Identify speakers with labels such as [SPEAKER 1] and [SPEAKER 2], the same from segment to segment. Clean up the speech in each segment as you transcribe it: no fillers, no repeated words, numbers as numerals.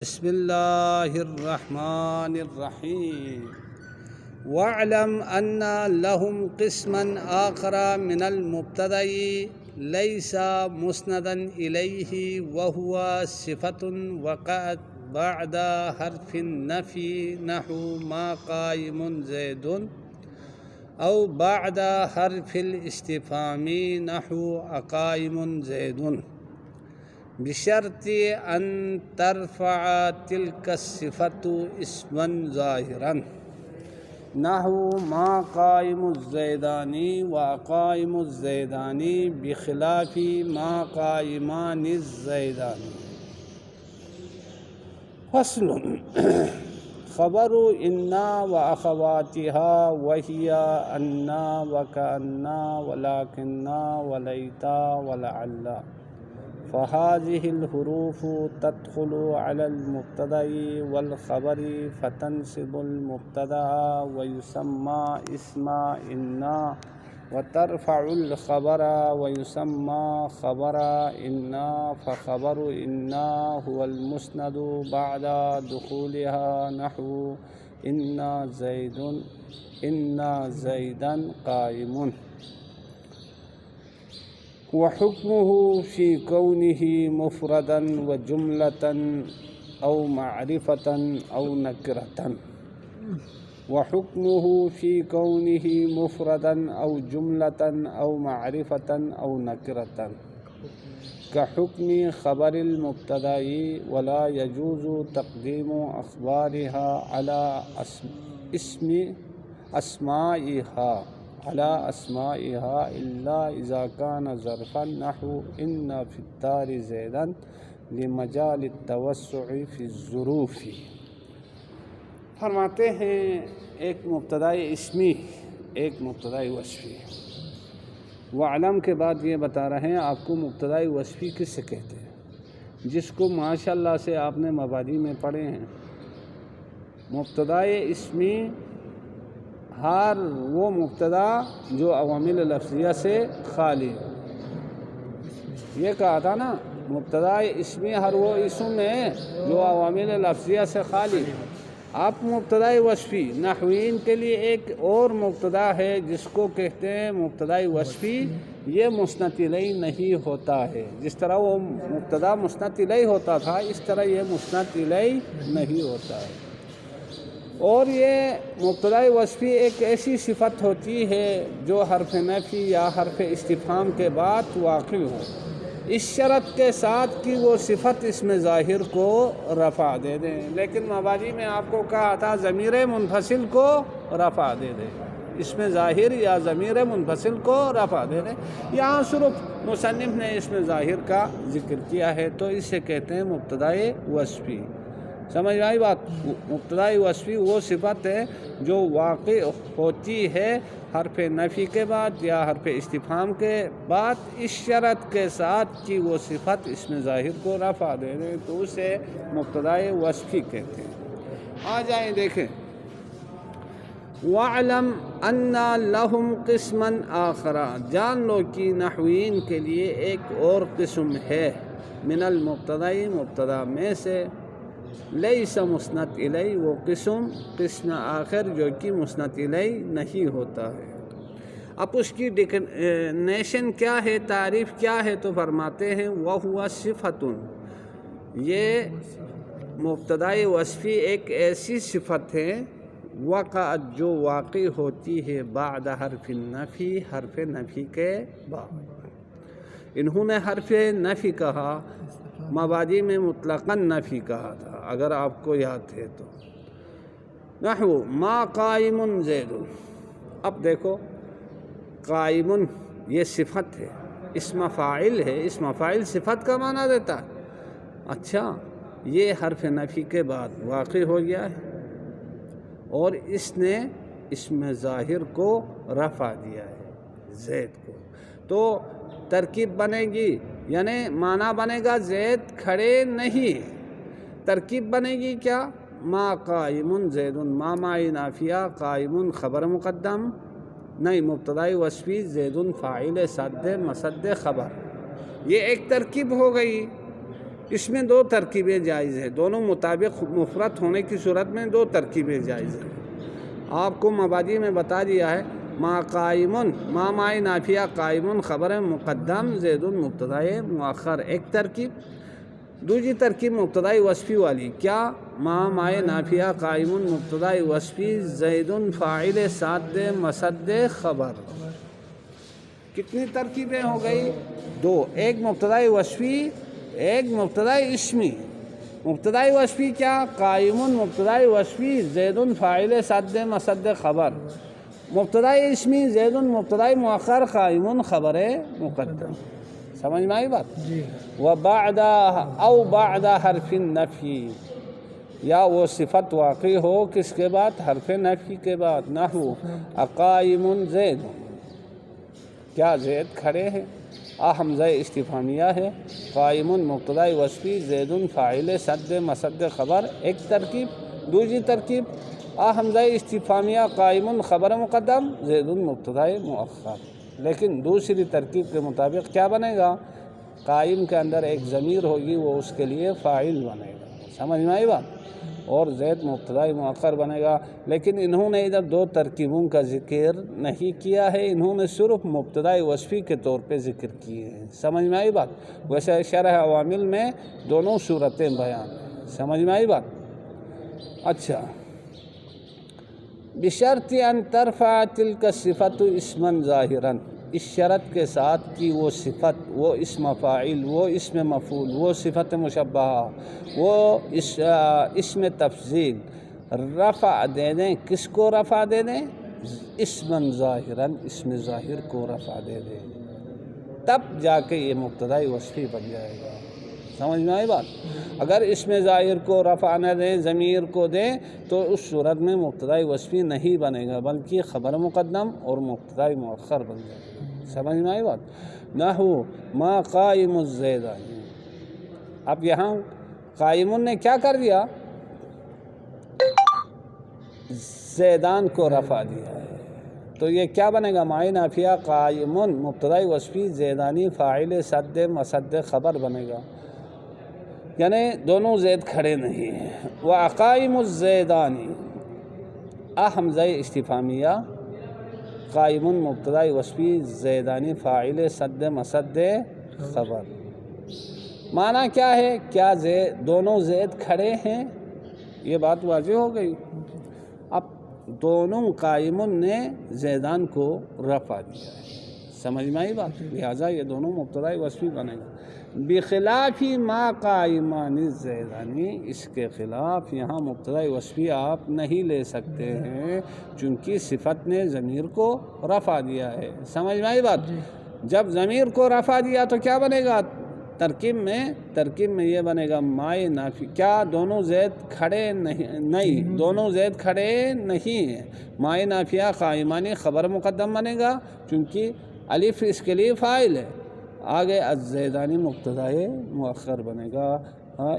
[SPEAKER 1] بسم اللہ الرحمن الرحیم واعلم ان لهم قسما آخر من المبتدأ ليس مسندا إليه وهو صفة وقعت بعد حرف النفي نحو ما قائم زيد أو بعد حرف الاستفهام نحو أقائم زيد بشرط ان ترفع تلك الصفة اسما ظاهرا نحو ما قائم الزيدان وقائم الزيدان بخلاف ما قائمان الزيدان. فصل خبر انا واخواتها وهي انا وكأنا ولكنا وليتا ولعل فهذه الحروف تدخل على المبتدأ والخبر فتنصب المبتدأ ويسمى اسم إنا وترفع الخبر ويسمى خبر إنا فخبر إنا هو المسند بعد دخولها نحو إن زيدا قائم. وحكمه في كونه مفردا وجملة أو معرفة أو نكرة. وحكمه في كونه مفردا أو جملة أو معرفة أو نكرة كحكم خبر المبتدأ ولا يجوز تقديم أخبارها على أسمائها إلا إذا كان ظرفا نحو إن في الدار زيدا لمجال التوسع في الظروف. فرماتے ہیں ایک مبتدائی اسمی ایک مبتدائی وصفی. وعلم کے بعد یہ بتا رہے ہیں آپ کو مبتدائی وصفی کس سے کہتے ہیں، جس کو ماشاءاللہ سے آپ نے مبادی میں پڑھے ہیں. مبتدائی اسمی ہر وہ مبتدا جو عوامل لفظیہ سے خالی ہے. یہ کہا تھا نا، مبتدا اسمی ہر وہ اسم ہے جو عوامل لفظیہ سے خالی ہے. اب مبتدائی وصفی نحوین کے لیے ایک اور مبتدا ہے جس کو کہتے ہیں مبتدائی وصفی. یہ مسند الیہ نہیں ہوتا ہے. جس طرح وہ مبتدا مسند الیہ ہوتا تھا اس طرح یہ مسند الیہ نہیں ہوتا ہے. اور یہ مبتدائی وصفی ایک ایسی صفت ہوتی ہے جو حرف نفی یا حرف استفہام کے بعد واقع ہو، اس شرط کے ساتھ کہ وہ صفت اسم ظاہر کو رفع دے دیں. لیکن مبادی میں آپ کو کہا تھا ضمیر منفصل کو رفع دے دیں، اسم ظاہر یا ضمیر منفصل کو رفع دے دیں. یہاں صرف مصنف نے اسم ظاہر کا ذکر کیا ہے تو اسے کہتے ہیں مبتدائی وصفی. سمجھ آئی بات؟ مبتدائی وصفی وہ صفت ہے جو واقع ہوتی ہے حرف نفی کے بعد یا حرف استفہام کے بعد اس شرط کے ساتھ کہ وہ صفت اسم ظاہر کو رفع دے دیں تو اسے مبتدائی وصفی کہتے ہیں. آ جائیں دیکھیں. وَاعْلَمْ أَنَّ لَهُمْ قِسْمًا آخَرَ، جان لو کہ نحوین کے لیے ایک اور قسم ہے من المبتدأ مبتدا میں سے، لیس مسند الیہ وہ قسم آخر جو کہ مسند الیہ نہیں ہوتا ہے. اب اس کی ڈیفینیشن کیا ہے، تعریف کیا ہے تو فرماتے ہیں وَهُوَ صِفَةٌ، یہ مبتدائی وصفی ایک ایسی صفت ہے وقعت جو واقع ہوتی ہے بعد حرف النفی، حرف نفی کے بعد. انہوں نے حرف نفی کہا، مبادی میں مطلقاً نفی کہا تھا اگر آپ کو یاد ہے تو. نحو ما قائم زید. اب دیکھو قائم یہ صفت ہے، اسم فاعل ہے. اسم فاعل صفت کا معنی دیتا ہے. اچھا، یہ حرف نفی کے بعد واقع ہو گیا ہے اور اس نے اسم ظاہر کو رفع دیا ہے زید کو. تو ترکیب بنے گی، یعنی معنی بنے گا زید کھڑے نہیں. ترکیب بنے گی کیا؟ ما قائم زید، ما مائی نافیہ، قائم خبر مقدم، نہیں مبتدائی وصفی، زید فاعل صد مسد خبر. یہ ایک ترکیب ہو گئی. اس میں دو ترکیبیں جائز ہیں، دونوں مطابق مفرد ہونے کی صورت میں دو ترکیبیں جائز ہیں۔ آپ کو مبادی میں بتا دیا ہے، ما قائمن، ما مائے نافیہ قائمن خبر مقدم، زید مبتدائے مؤخر، ایک ترکیب۔ دوسری ترکیب مبتدائی وصفی والی، کیا؟ ما مائے نافیہ قائمن مبتدائی وصفی، زید فاعل ساد مسد خبر۔ کتنی ترکیبیں ہو گئی؟ دو، ایک مبتدائی وصفی، ایک مبتدائی اسمی۔ مبتدائی وصفی کیا؟ قائمن مبتدائی وصفی، زید فاعل ساد مسد خبر۔ مبتدائی اسمی زید مبتدائی مؤخر، قائمن خبر مقدم۔ سمجھ میں آئی بات؟
[SPEAKER 2] جی۔
[SPEAKER 1] وبعد او بعد حرف النفی، یا وہ صفت واقع ہو کس کے بعد؟ حرف نفی کے بعد۔ نحو اقائم زید، کیا زید کھڑے ہیں؟ حمزہ استفہامیہ ہے، قائم مبتدائی وصفی، زید فاعل سد مسد خبر، ایک ترکیب۔ دوسری ترکیب حمزہ استفہامیہ قائم خبر مقدم، زید مبتدائی مؤخر۔ لیکن دوسری ترکیب کے مطابق کیا بنے گا؟ قائم کے اندر ایک ضمیر ہوگی، وہ اس کے لیے فاعل بنے گا۔ سمجھ میں آئی بات؟ اور زید مبتدائی مؤخر بنے گا۔ لیکن انہوں نے ادھر دو ترکیبوں کا ذکر نہیں کیا ہے، انہوں نے صرف مبتدائی وصفی کے طور پہ ذکر کیے ہیں۔ سمجھ میں آئی بات؟ ویسے شرح عوامل میں دونوں صورتیں بیان ہیں۔ سمجھ میں آئی بات؟ اچھا، بشرط ان ترفع تلک الصفت اسما ظاہرا، اس شرط کے ساتھ کہ وہ صفت، وہ اسم فاعل، وہ اسم مفعول، وہ صفت مشبہہ، وہ اسم تفضیل رفع دے دیں۔ کس کو رفع دے دیں؟ اسما ظاہرا، اسم ظاہر کو رفع دے دیں، تب جا کے یہ مبتدائی وصفی بن جائے گا۔ سمجھ میں آئی بات؟ اگر اسم ظاہر کو رفع نہ دیں، ضمیر کو دیں، تو اس صورت میں مبتدائی وصفی نہیں بنے گا، بلکہ خبر مقدم اور مبتدائی مؤخر بن جائے گا۔ سمجھ میں آئی بات؟ نحو ما قائم الزیدانی، اب یہاں قائمن نے کیا کر دیا؟ زیدان کو رفع دیا ہے، تو یہ کیا بنے گا؟ مائے نافیہ قائمن مبتدائی وصفی، زیدانی فاعل سد مسد خبر بنے گا، یعنی دونوں زید کھڑے نہیں ہیں۔ وَأَقَائِمُ الزَّيْدَانِ، حمزہ استفہامیہ قائم مبتدائی وصفی، زیدانی فاعل سد مسد خبر۔ معنی کیا ہے؟ کیا دونوں زید کھڑے ہیں؟ یہ بات واضح ہو گئی۔ اب دونوں قائمن نے زیدان کو رفع دیا ہے، سمجھ میں آئی بات؟ لہٰذا یہ دونوں مبتدائی وصفی بنے گا۔ بخلاف ما قائمان الزیدانی، اس کے خلاف یہاں مبتدائی وصفی آپ نہیں لے سکتے ہیں، چونکہ صفت نے ضمیر کو رفع دیا ہے۔ سمجھ میں آئی بات؟ جب ضمیر کو رفع دیا تو کیا بنے گا؟ ترکیب میں یہ بنے گا مائے نافی، کیا دونوں زید کھڑے نہیں، دونوں زید کھڑے نہیں ہیں، مائے نافیہ قائمانی خبر مقدم بنے گا، چونکہ الف اس کے لیے فاعل ہے، آگے الزیدانی مبتدائے مؤخر بنے گا۔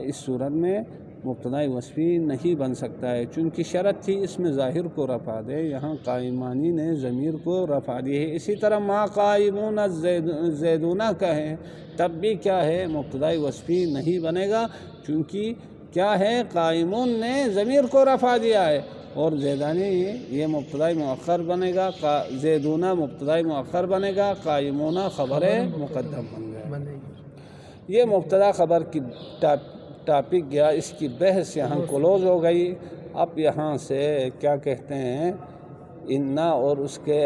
[SPEAKER 1] اس صورت میں مبتدائی وصفی نہیں بن سکتا ہے، چونکہ شرط تھی اس میں ظاہر کو رفع دے، یہاں قائمانی نے ضمیر کو رفع دی ہے۔ اسی طرح ما قائمون الزیدون کہیں تب بھی کیا ہے؟ مبتدائی وصفی نہیں بنے گا، چونکہ کیا ہے؟ قائمون نے ضمیر کو رفع دیا ہے، اور زیدانی یہ مبتدائی مؤخر بنے گا، زیدون مبتدائی مؤخر بنے گا، قائمون خبر مقدم بن گا۔ یہ مبتدا خبر کی ٹاپک گیا، اس کی بحث یہاں کلوز ہو گئی۔ اب یہاں سے کیا کہتے ہیں؟ انا اور اس کے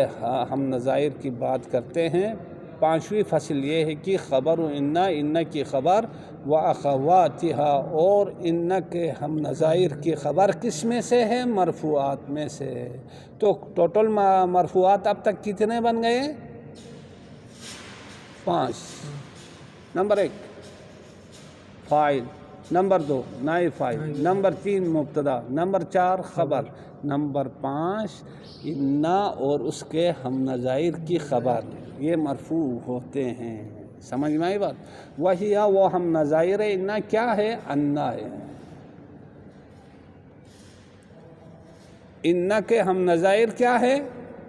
[SPEAKER 1] ہم نظائر کی بات کرتے ہیں۔ پانچویں فصل یہ ہے کہ خبر انا کی خبر و اخواتہا، اور انا کے ہم نظائر کی خبر کس میں سے ہے؟ مرفوعات میں سے۔ تو ٹوٹل مرفوعات اب تک کتنے بن گئے؟ 5۔ نمبر 1 فاعل، نمبر 2 نائب فاعل، نمبر 3 مبتدا، نمبر 4 خبر، نمبر 5 انا اور اس کے ہم نظائر کی خبر، یہ مرفوع ہوتے ہیں۔ سمجھ میں آئی بات؟ وہی وہ ہم نظائر انا کیا ہے؟ انا ہے۔ انا کے ہم نظائر کیا ہے؟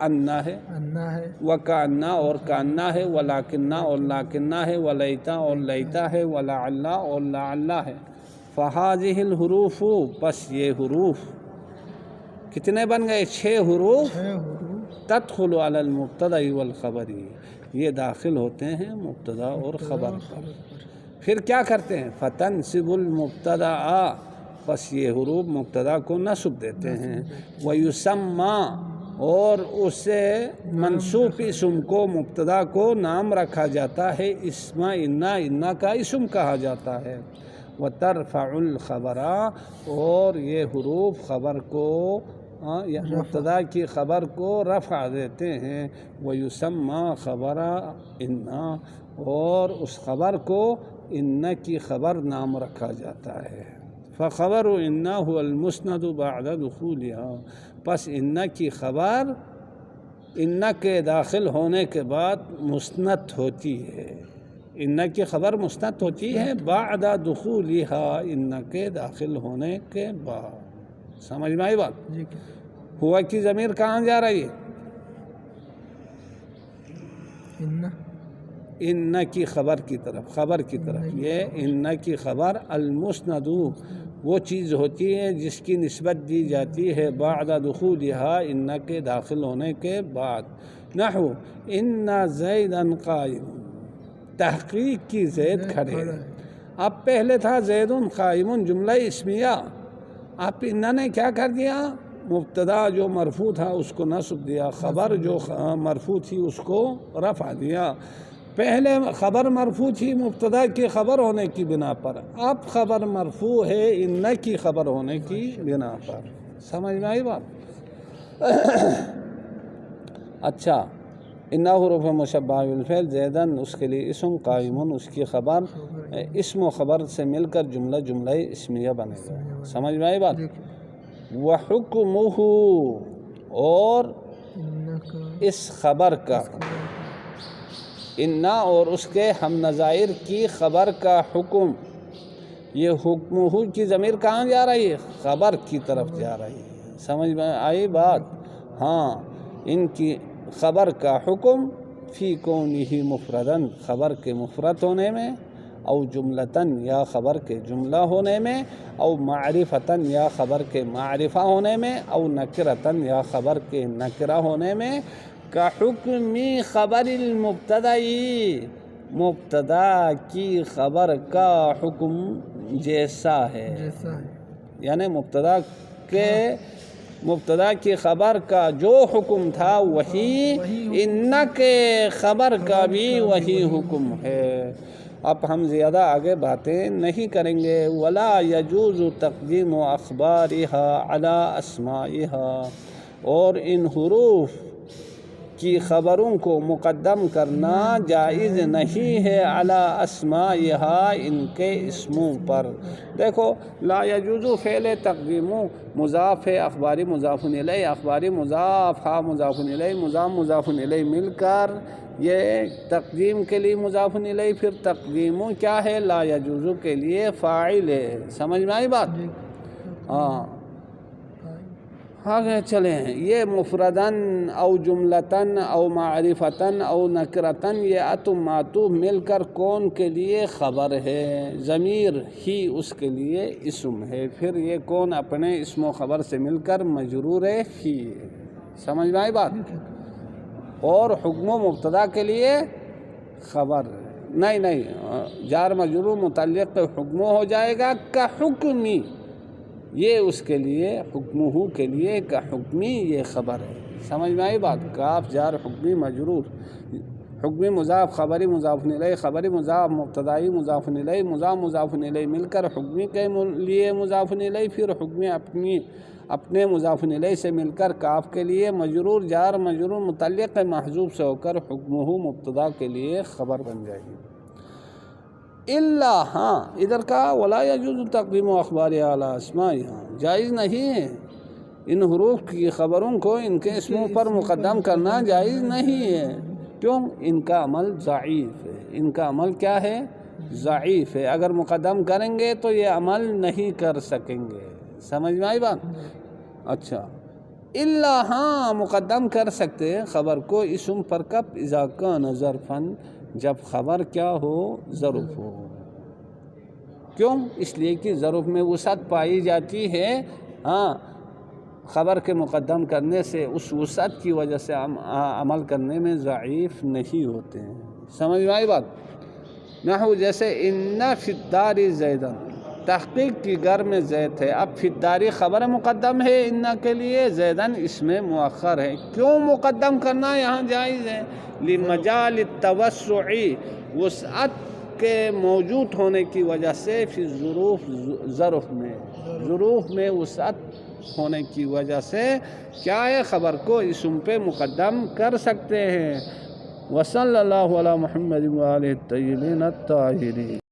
[SPEAKER 1] انا ہے۔
[SPEAKER 2] کأنہ ہے،
[SPEAKER 1] وکأنہ اور کأنہ ہے، ولیکنہ اور لاکنہ ہے، ولیتا اور لیتا ہے، ولعلہ اور لعلہ ہے۔ فہذہ الحروف، پس یہ حروف کتنے بن گئے؟ 6 حروف۔
[SPEAKER 2] 6 حروف
[SPEAKER 1] تدخل علی المبتدا والخبر، یہ داخل ہوتے ہیں مبتدا اور خبر پر۔ پھر کیا کرتے ہیں؟ فتنصب المبتدا، پس یہ حروف مبتدا کو نصب دیتے ہیں، ویسمى، اور اسے منصوب اسم کو، مبتدا کو نام رکھا جاتا ہے، اسم انا کا اسم کہا جاتا ہے، وترفع الخبر، اور یہ حروف خبر کو یا مبتدا کی خبر کو رفع دیتے ہیں، ویسمى خبر انا، اور اس خبر کو ان کی خبر نام رکھا جاتا ہے۔ فخبر انا هو المسند بعد دخولها، پس ان کی خبر ان کے داخل ہونے کے بعد مسند ہوتی ہے، ان کی خبر مسند ہوتی ہے بعد دخولها، ان کے داخل ہونے کے بعد۔ سمجھ میں آئی بات؟
[SPEAKER 2] جی
[SPEAKER 1] ہوا کی ضمیر کہاں جا رہی ہے؟ ان کی خبر کی طرف، خبر کی طرف۔ یہ ان کی خبر المسند وہ چیز ہوتی ہے جس کی نسبت دی جاتی ہے بعد دخولها، ان کے داخل ہونے کے بعد۔ نحو ان زیدا قائم، تحقیق کی زید کھڑے۔ اب پہلے تھا زید قائم جملہ اسمیہ، اب ان نے کیا کر دیا؟ مبتدا جو مرفوع تھا اس کو نصب دیا، خبر جو مرفوع تھی اس کو رفع دیا۔ پہلے خبر مرفوع تھی مبتدا کی خبر ہونے کی بنا پر، اب خبر مرفوع ہے ان کی خبر ہونے کی بنا پر۔ سمجھ میں آئی بات؟ اچھا، انا حروف مشبہ بالفعل، زیدن اس کے لیے اسم، قائمن اس کی خبر، اسم و خبر سے مل کر جملہ اسمیہ بنے گا۔ سمجھ میں آئی بات؟ وحکمہ، اور اس خبر کا، انا اور اس کے ہم نظائر کی خبر کا حکم، یہ حکمہ کی ضمیر کہاں جا رہی ہے؟ خبر کی طرف جا رہی ہے۔ سمجھ میں آئی بات؟ ہاں، ان کی خبر کا حکم فی کونہ مفردن، خبر کے مفرد ہونے میں، او جملتن یا خبر کے جملہ ہونے میں، او معرفتن یا خبر کے معرفہ ہونے میں، او نکرتن یا خبر کے نکرہ ہونے میں، کا حکمی خبر المبتدئی، مبتدا کی خبر کا حکم جیسا ہے، یعنی مبتدا کی خبر کا جو حکم تھا وہی ان کے خبر کا بھی وہی حکم ہے۔ اب ہم زیادہ آگے باتیں نہیں کریں گے۔ ولا یجوز تقدیم اخبارها علی اسمائها، اور ان حروف کی خبروں کو مقدم کرنا جائز نہیں ہے علی اسمائها، ان کے اسموں پر۔ دیکھو، لا یجوز فعل تقدیم مضاف ہے، اخباری مضاف الیہ، اخباری مضاف، ہا مضاف الیہ، مضاف الیہ مل کر یہ تقدیم کے لیے مضاف الیہ، پھر تقدیم کیا ہے؟ لا یجوز کے لیے فاعل ہے۔ سمجھ میں آئی بات؟ ہاں، آگے چلیں۔ یہ مفردن او جملتن او معرفتن او نکرتن، یہ اتم معطوف مل کر کون کے لیے خبر ہے؟ ضمیر ہی اس کے لیے اسم ہے، پھر یہ کون اپنے اسم و خبر سے مل کر مجرور ہے ہی۔ سمجھ میں آئی بات؟ اور حکم و مبتدا کے لیے خبر نہیں، جار مجرور متعلق حکم ہو جائے گا کا حکمی، یہ اس کے لیے حکمہ کے لیے کا حکمی یہ خبر ہے۔ سمجھ میں آئی بات؟ کاف جار حکمی مجرور، حکمی مضاف، خبری مضاف الیہ، خبری مضاف، مبتدائی مضاف الیہ، مضاف الیہ مل کر حکمی کے لیے مضاف الیہ، پھر حکمی اپنے مضاف الیہ سے مل کر کاف کے لیے مجرور، جار مجرور متعلق محذوف سے ہو کر حکمہ مبتدا کے لیے خبر بن جائے گی۔ الا، ہاں ادھر کا ولا یجوز تقدیم اخبار اعلی اسمائها، جائز نہیں ہے ان حروف کی خبروں کو ان کے اسموں پر مقدم کرنا، جائز نہیں ہے۔ کیوں؟ ان کا عمل ضعیف ہے، ان کا عمل کیا ہے؟ ضعیف ہے، اگر مقدم کریں گے تو یہ عمل نہیں کر سکیں گے۔ سمجھ میں آئی بات؟ اچھا، الا ہاں مقدم کر سکتے ہیں خبر کو اسم پر کب؟ اذا کان ظرفاً جب خبر کیا ہو؟ ظرف ہو۔ کیوں؟ اس لیے کہ ظرف میں وسعت پائی جاتی ہے، ہاں خبر کے مقدم کرنے سے اس وسعت کی وجہ سے عمل کرنے میں ضعیف نہیں ہوتے ہیں۔ سمجھ میں آئی بات؟ نحو جیسے ان فی الدار زیدن، تحقیق کی گھر میں زید ہے، اب فی الدار خبر مقدم ہے ان کے لیے، زیدن اس میں مؤخر ہے۔ کیوں مقدم کرنا یہاں جائز ہے؟ لمجال التوسع، وسعت کے موجود ہونے کی وجہ سے، فی الظروف ظروف میں وسعت ہونے کی وجہ سے کیا ہے؟ خبر کو اسم پہ مقدم کر سکتے ہیں۔ وصلی اللہ علی محمد وآلہ الطیبین الطاہرین۔